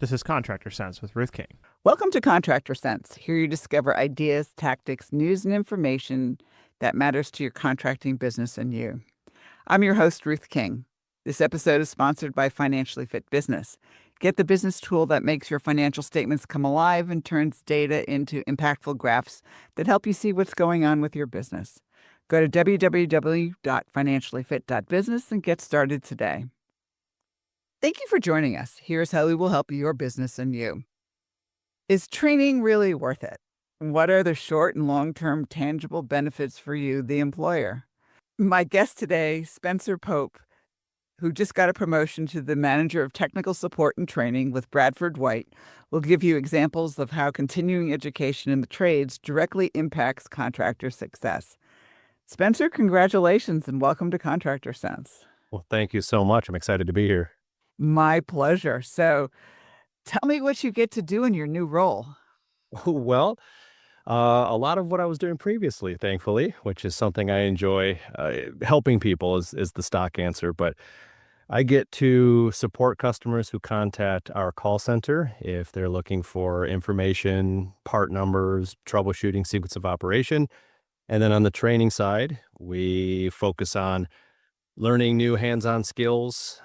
This is Contractor Sense with Ruth King. Welcome to Contractor Sense. Here you discover ideas, tactics, news, and information that matters to your contracting business and you. I'm your host, Ruth King. This episode is sponsored by Financially Fit Business. Get the business tool that makes your financial statements come alive and turns data into impactful graphs that help you see what's going on with your business. Go to www.financiallyfit.business and get started today. Thank you for joining us. Here's how we will help your business and you. Is training really worth it? What are the short and long-term tangible benefits for you, the employer? My guest today, Spencer Pope, who just got a promotion to the Manager of Technical Support and Training with Bradford White, will give you examples of how continuing education in the trades directly impacts contractor success. Spencer, congratulations and welcome to Contractor Sense. Well, thank you so much. I'm excited to be here. My pleasure. So tell me what you get to do in your new role. Well, a lot of what I was doing previously, thankfully, which is something I enjoy. Helping people is the stock answer, but I get to support customers who contact our call center if they're looking for information, part numbers, troubleshooting, sequence of operation. And then on the training side, we focus on learning new hands-on skills,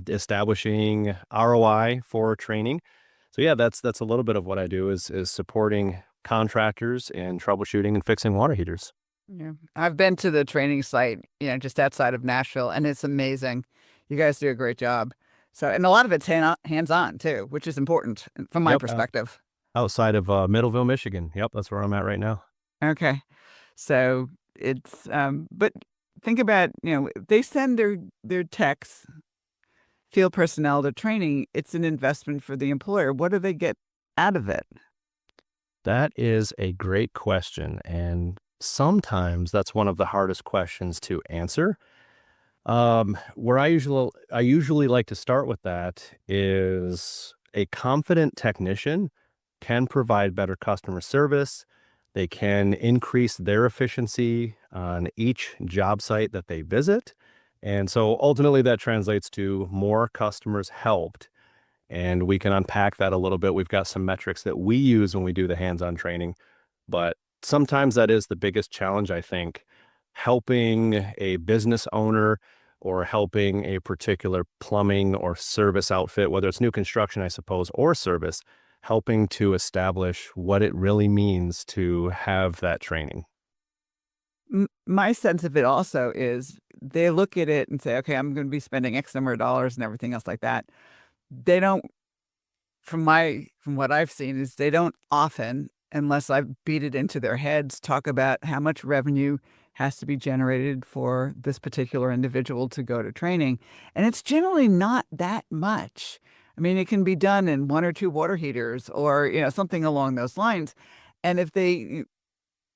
establishing ROI for training. So yeah, that's a little bit of what I do is supporting contractors in troubleshooting and fixing water heaters. Yeah. I've been to the training site, just outside of Nashville, and it's amazing. You guys do a great job. So, and a lot of it's hands-on too, which is important from my perspective. Outside of Middleville, Michigan. Yep, that's where I'm at right now. Okay. So it's, but think about, they send their techs, field personnel to training. It's an investment for the employer. What do they get out of it? That is a great question. And sometimes that's one of the hardest questions to answer. Where I usually like to start with that is a confident technician can provide better customer service. They can increase their efficiency on each job site that they visit. And so ultimately that translates to more customers helped. And we can unpack that a little bit. We've got some metrics that we use when we do the hands-on training. But sometimes that is the biggest challenge, I think, helping a business owner or helping a particular plumbing or service outfit, whether it's new construction, I suppose, or service, helping to establish what it really means to have that training. My sense of it also is they look at it and say, okay, I'm going to be spending X number of dollars and everything else like that. They don't, from what I've seen, is they don't often, unless I've beat it into their heads, talk about how much revenue has to be generated for this particular individual to go to training. And it's generally not that much. I mean, it can be done in 1 or 2 water heaters or, something along those lines. And if the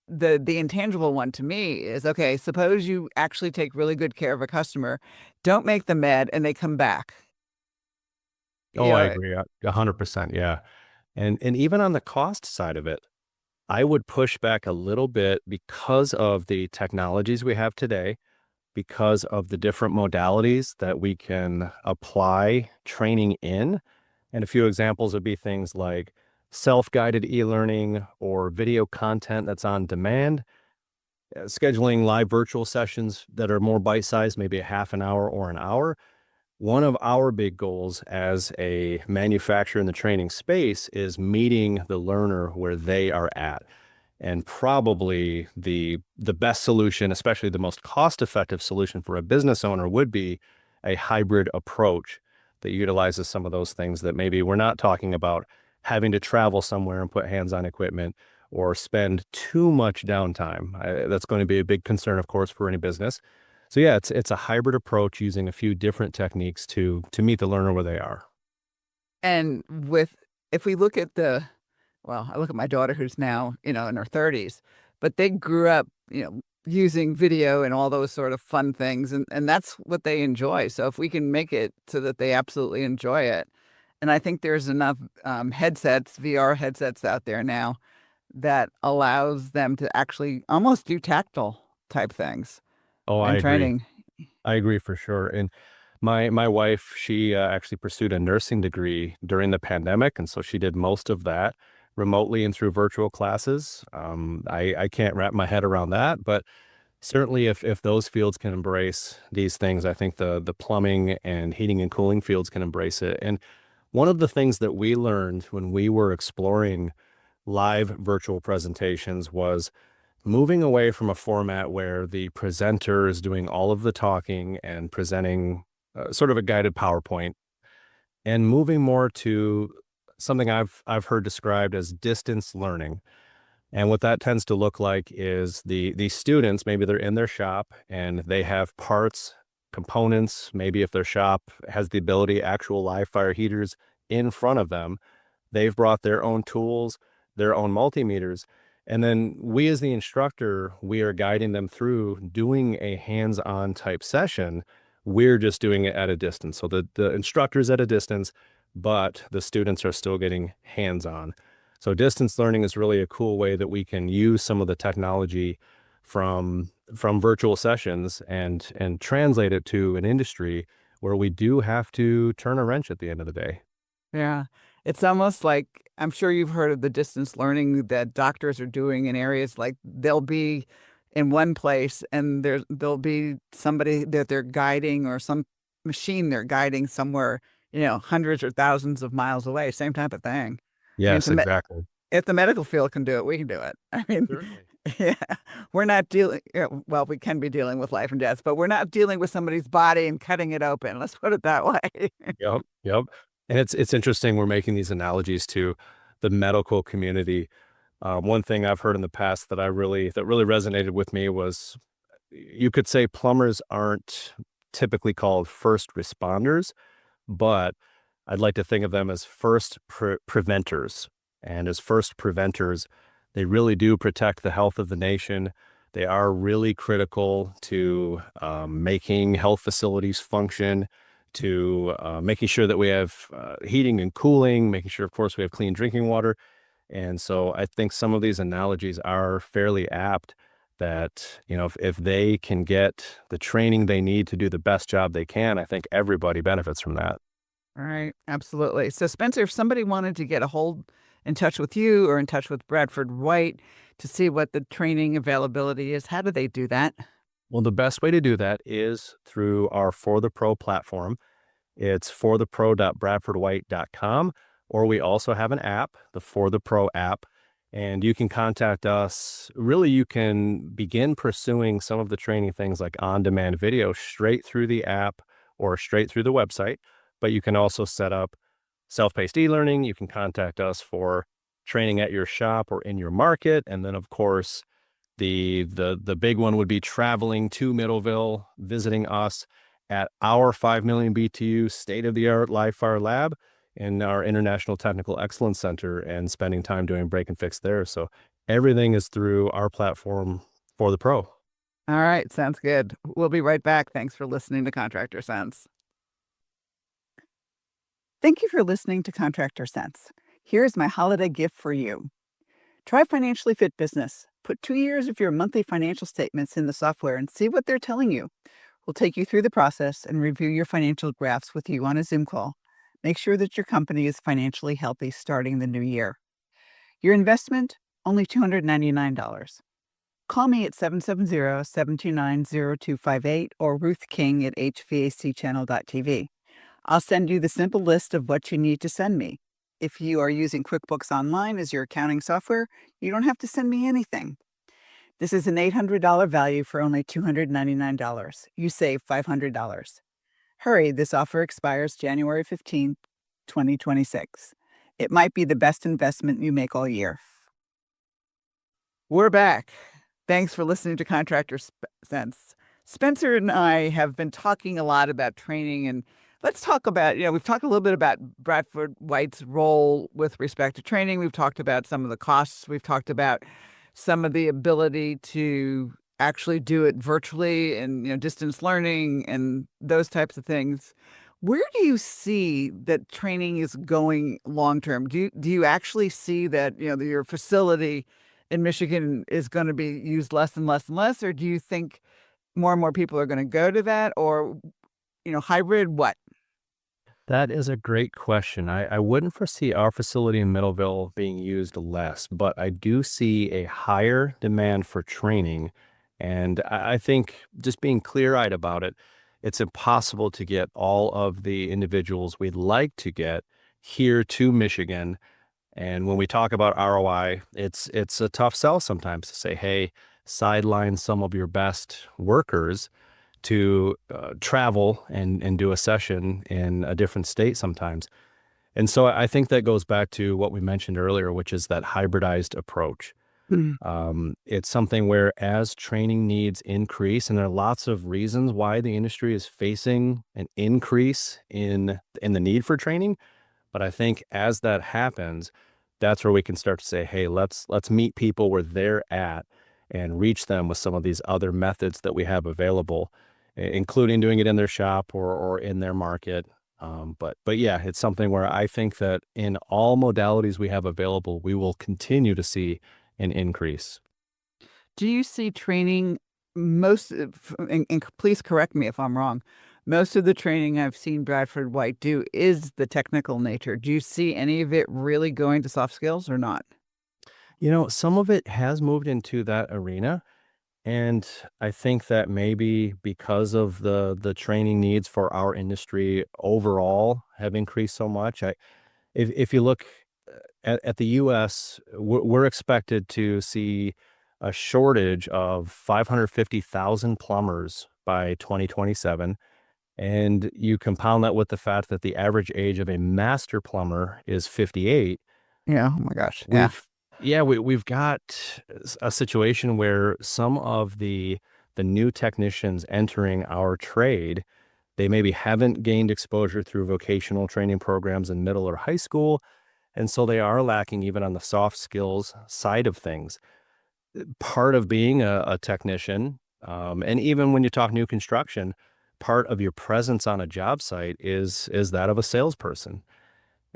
intangible one to me is, okay, suppose you actually take really good care of a customer, don't make them mad, and they come back. Oh, I agree. 100%. Yeah. And even on the cost side of it, I would push back a little bit because of the technologies we have today, because of the different modalities that we can apply training in. And a few examples would be things like self-guided e-learning or video content that's on demand, scheduling live virtual sessions that are more bite-sized, maybe a half an hour or an hour. One of our big goals as a manufacturer in the training space is meeting the learner where they are at. And probably the best solution, especially the most cost-effective solution for a business owner, would be a hybrid approach that utilizes some of those things that maybe we're not talking about having to travel somewhere and put hands-on equipment or spend too much downtime. That's going to be a big concern, of course, for any business. So yeah, it's a hybrid approach using a few different techniques to meet the learner where they are. And if we look at I look at my daughter who's now, in her 30s, but they grew up, using video and all those sort of fun things. And that's what they enjoy. So if we can make it so that they absolutely enjoy it. And I think there's enough headsets, VR headsets out there now that allows them to actually almost do tactile type things. Oh, I And agree. training. I agree for sure. And My wife, she actually pursued a nursing degree during the pandemic, and so she did most of that remotely and through virtual classes. I can't wrap my head around that, but certainly if those fields can embrace these things, I think the plumbing and heating and cooling fields can embrace it. And one of the things that we learned when we were exploring live virtual presentations was moving away from a format where the presenter is doing all of the talking and presenting sort of a guided PowerPoint, and moving more to something I've heard described as distance learning. And what that tends to look like is the students, maybe they're in their shop and they have parts, components, maybe if their shop has the ability, actual live fire heaters in front of them. They've brought their own tools, their own multimeters. And then we as the instructor, we are guiding them through doing a hands-on type session. We're just doing it at a distance. So the instructor's at a distance, but the students are still getting hands-on. So distance learning is really a cool way that we can use some of the technology from virtual sessions and translate it to an industry where we do have to turn a wrench at the end of the day. Yeah. It's almost like, I'm sure you've heard of the distance learning that doctors are doing in areas like they'll be in one place and there'll be somebody that they're guiding or some machine they're guiding somewhere, hundreds or thousands of miles away. Same type of thing. I mean, Yes, exactly. if the medical field can do it, we can do it. I mean, Certainly. yeah, we're not dealing, well, we can be dealing with life and death, but we're not dealing with somebody's body and cutting it open. Let's put it that way. Yep, yep. And it's interesting we're making these analogies to the medical community. One thing I've heard in the past that really resonated with me was you could say plumbers aren't typically called first responders, but I'd like to think of them as first preventers. And as first preventers, they really do protect the health of the nation. They are really critical to making health facilities function, to making sure that we have heating and cooling, making sure, of course, we have clean drinking water. And so I think some of these analogies are fairly apt that, if they can get the training they need to do the best job they can, I think everybody benefits from that. All right, absolutely. So, Spencer, if somebody wanted to get in touch with you or in touch with Bradford White to see what the training availability is, how do they do that? Well, the best way to do that is through our For the Pro platform. It's forthepro.bradfordwhite.com, or we also have an app, the For the Pro app, and you can contact us. Really, you can begin pursuing some of the training things like on-demand video straight through the app or straight through the website, but you can also set up self-paced e-learning. You can contact us for training at your shop or in your market, and then, of course, the big one would be traveling to Middleville, visiting us at our 5 million BTU state-of-the-art live fire lab in our International Technical Excellence Center and spending time doing break and fix there. So everything is through our platform For the Pro. All right, sounds good. We'll be right back. Thanks for listening to Contractor Sense. Thank you for listening to Contractor Sense. Here's my holiday gift for you. Try Financially Fit Business. Put 2 years of your monthly financial statements in the software and see what they're telling you. We'll take you through the process and review your financial graphs with you on a Zoom call. Make sure that your company is financially healthy starting the new year. Your investment, only $299. Call me at 770-729-0258 or Ruth King at hvacchannel.tv. I'll send you the simple list of what you need to send me. If you are using QuickBooks Online as your accounting software, you don't have to send me anything. This is an $800 value for only $299. You save $500. Hurry, this offer expires January 15th, 2026. It might be the best investment you make all year. We're back. Thanks for listening to Contractor Sense. Spencer and I have been talking a lot about training, and let's talk about, we've talked a little bit about Bradford White's role with respect to training. We've talked about some of the costs. We've talked about some of the ability to actually do it virtually and, distance learning and those types of things. Where do you see that training is going long term? Do you actually see that, your facility in Michigan is going to be used less and less and less, or do you think more and more people are going to go to that? Or, hybrid what? That is a great question. I wouldn't foresee our facility in Middleville being used less, but I do see a higher demand for training. And I think just being clear-eyed about it, it's impossible to get all of the individuals we'd like to get here to Michigan. And when we talk about ROI, it's a tough sell sometimes to say, hey, sideline some of your best workers to travel and do a session in a different state sometimes. And so I think that goes back to what we mentioned earlier, which is that hybridized approach. Mm. It's something where as training needs increase, and there are lots of reasons why the industry is facing an increase in the need for training. But I think as that happens, that's where we can start to say, hey, let's meet people where they're at and reach them with some of these other methods that we have available, including doing it in their shop or in their market. But yeah, it's something where I think that in all modalities we have available, we will continue to see an increase. Do you see training and please correct me if I'm wrong, most of the training I've seen Bradford White do is the technical nature. Do you see any of it really going to soft skills or not? Some of it has moved into that arena. And I think that maybe because of the training needs for our industry overall have increased so much. If you look at the U.S., we're expected to see a shortage of 550,000 plumbers by 2027. And you compound that with the fact that the average age of a master plumber is 58. Yeah. Oh my gosh. Yeah. We've got a situation where some of the new technicians entering our trade, they maybe haven't gained exposure through vocational training programs in middle or high school, and so they are lacking even on the soft skills side of things. Part of being a technician, and even when you talk new construction, part of your presence on a job site is that of a salesperson.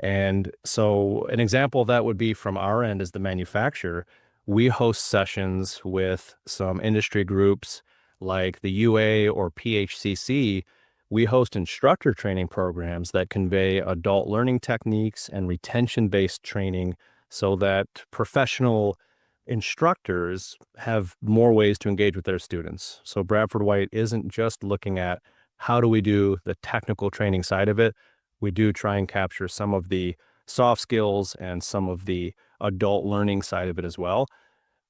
And so an example of that would be from our end as the manufacturer. We host sessions with some industry groups like the UA or PHCC. We host instructor training programs that convey adult learning techniques and retention-based training so that professional instructors have more ways to engage with their students. So Bradford White isn't just looking at how do we do the technical training side of it. We do try and capture some of the soft skills and some of the adult learning side of it as well.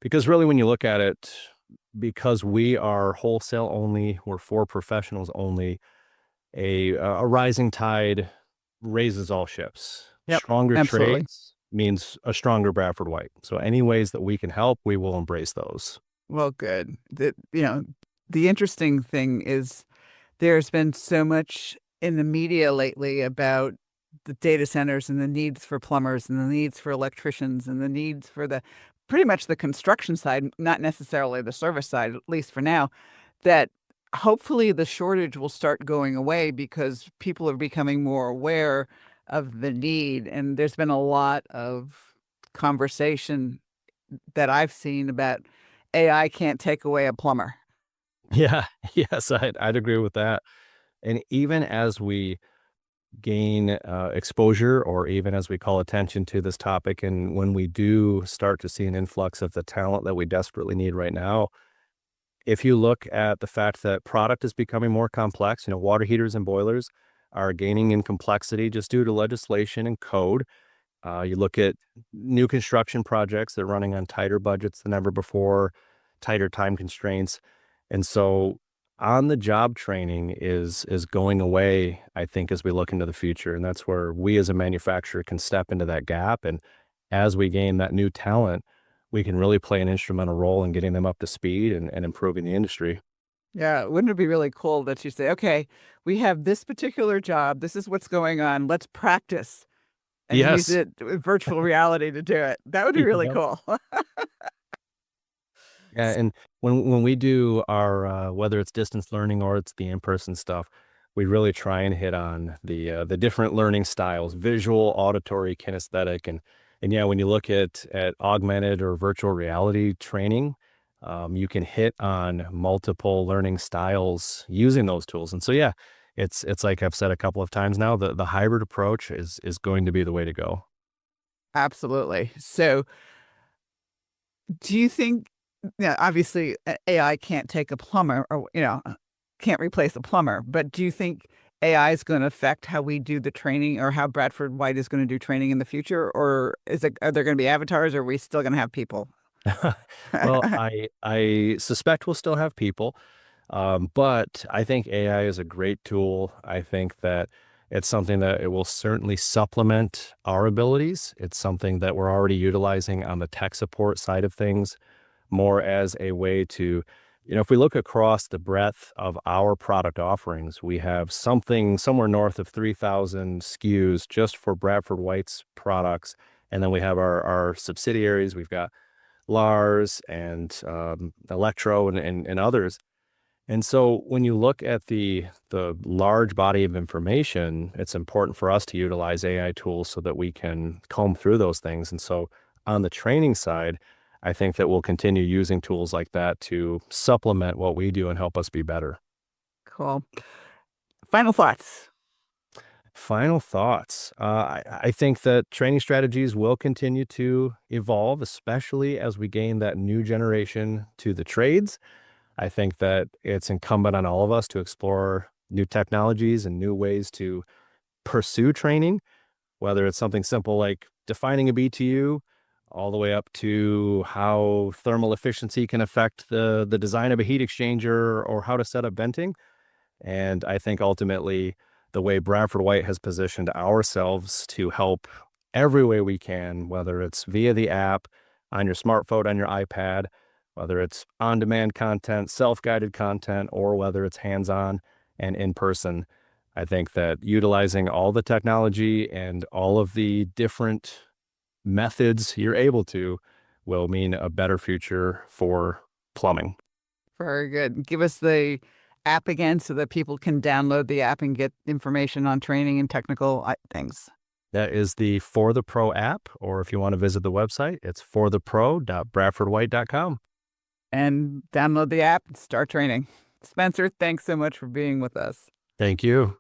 Because really, when you look at it, because we are wholesale only, we're for professionals only, a rising tide raises all ships. Yep. Stronger Absolutely. trades means a stronger Bradford White. So any ways that we can help, we will embrace those. Well, good. The interesting thing is there's been so much in the media lately about the data centers and the needs for plumbers and the needs for electricians and the needs for pretty much the construction side, not necessarily the service side, at least for now, that hopefully the shortage will start going away because people are becoming more aware of the need. And there's been a lot of conversation that I've seen about AI can't take away a plumber. Yeah, yes, I'd agree with that. And even as we gain exposure, or even as we call attention to this topic, and when we do start to see an influx of the talent that we desperately need right now, if you look at the fact that product is becoming more complex, water heaters and boilers are gaining in complexity just due to legislation and code. You look at new construction projects that are running on tighter budgets than ever before, tighter time constraints. And so on the job training is going away, I think, as we look into the future. And that's where we as a manufacturer can step into that gap. And as we gain that new talent, we can really play an instrumental role in getting them up to speed and improving the industry. Yeah, wouldn't it be really cool that you say, okay, we have this particular job. This is what's going on. Let's practice and use Yes. it virtual reality to do it. That would be really Yep. cool. Yeah, and when we do our whether it's distance learning or it's the in-person stuff, we really try and hit on the different learning styles: visual, auditory, kinesthetic, and yeah, when you look at augmented or virtual reality training, you can hit on multiple learning styles using those tools. And so yeah, it's like I've said a couple of times now, the hybrid approach is going to be the way to go. Absolutely. So do you think, yeah, obviously AI can't take a plumber or, can't replace a plumber, but do you think AI is going to affect how we do the training or how Bradford White is going to do training in the future? Or are there going to be avatars or are we still going to have people? Well, I suspect we'll still have people, but I think AI is a great tool. I think that it's something that it will certainly supplement our abilities. It's something that we're already utilizing on the tech support side of things, more as a way to, if we look across the breadth of our product offerings, we have something somewhere north of 3,000 SKUs just for Bradford White's products. And then we have our subsidiaries. We've got Lars and Electro and others. And so when you look at the large body of information, it's important for us to utilize AI tools so that we can comb through those things. And so on the training side, I think that we'll continue using tools like that to supplement what we do and help us be better. Cool. Final thoughts. Final thoughts. I think that training strategies will continue to evolve, especially as we gain that new generation to the trades. I think that it's incumbent on all of us to explore new technologies and new ways to pursue training, whether it's something simple like defining a BTU, all the way up to how thermal efficiency can affect the design of a heat exchanger or how to set up venting. And I think ultimately the way Bradford White has positioned ourselves to help every way we can, whether it's via the app, on your smartphone, on your iPad, whether it's on-demand content, self-guided content, or whether it's hands-on and in person. I think that utilizing all the technology and all of the different methods you're able to will mean a better future for plumbing. Very good. Give us the app again so that people can download the app and get information on training and technical things. That is the For the Pro app, or if you want to visit the website, it's forthepro.bradfordwhite.com. And download the app and start training. Spencer, thanks so much for being with us. Thank you.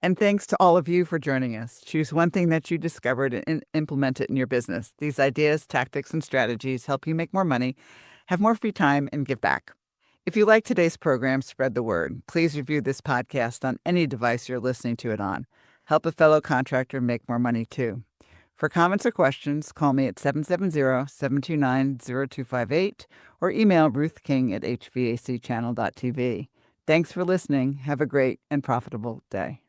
And thanks to all of you for joining us. Choose one thing that you discovered and implement it in your business. These ideas, tactics, and strategies help you make more money, have more free time, and give back. If you like today's program, spread the word. Please review this podcast on any device you're listening to it on. Help a fellow contractor make more money too. For comments or questions, call me at 770-729-0258 or email Ruth King at hvacchannel.tv. Thanks for listening. Have a great and profitable day.